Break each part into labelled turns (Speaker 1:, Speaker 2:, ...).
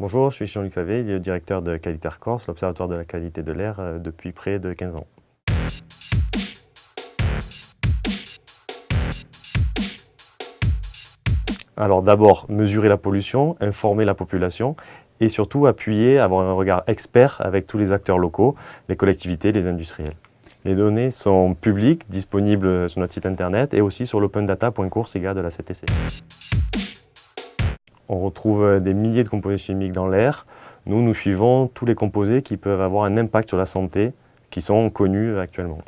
Speaker 1: Bonjour, je suis Jean-Luc Favé, le directeur de Qualitaire Corse, l'Observatoire de la qualité de l'air depuis près de 15 ans. Alors d'abord, mesurer la pollution, informer la population et surtout appuyer, avoir un regard expert avec tous les acteurs locaux, les collectivités, les industriels. Les données sont publiques, disponibles sur notre site internet et aussi sur l'opendata.coursiga de la CTC. On retrouve des milliers de composés chimiques dans l'air. Nous suivons tous les composés qui peuvent avoir un impact sur la santé, qui sont connus actuellement.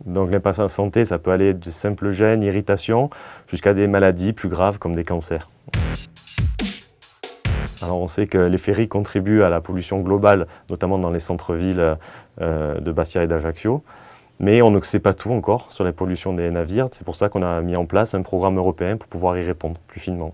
Speaker 1: Donc l'impact sur la santé, ça peut aller de simples gènes, irritations, jusqu'à des maladies plus graves comme des cancers. Alors on sait que les ferries contribuent à la pollution globale, notamment dans les centres-villes de Bastia et d'Ajaccio. Mais on ne sait pas tout encore sur les pollutions des navires. C'est pour ça qu'on a mis en place un programme européen pour pouvoir y répondre plus finement.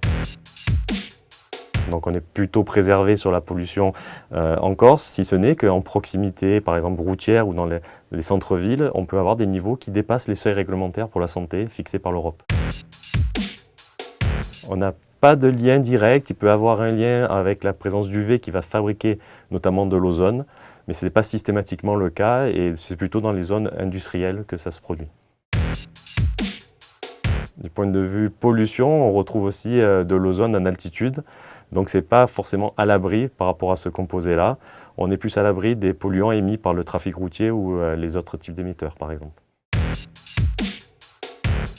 Speaker 1: Donc on est plutôt préservé sur la pollution en Corse, si ce n'est qu'en proximité, par exemple routière ou dans les centres-villes, on peut avoir des niveaux qui dépassent les seuils réglementaires pour la santé fixés par l'Europe. On n'a pas de lien direct, il peut avoir un lien avec la présence d'UV qui va fabriquer notamment de l'ozone, mais ce n'est pas systématiquement le cas et c'est plutôt dans les zones industrielles que ça se produit. Du point de vue pollution, on retrouve aussi de l'ozone en altitude, donc ce n'est pas forcément à l'abri par rapport à ce composé-là. On est plus à l'abri des polluants émis par le trafic routier ou les autres types d'émetteurs par exemple.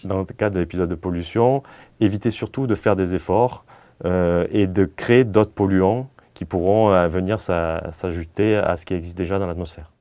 Speaker 1: Dans le cas de l'épisode de pollution, évitez surtout de faire des efforts et de créer d'autres polluants qui pourront venir s'ajouter à ce qui existe déjà dans l'atmosphère.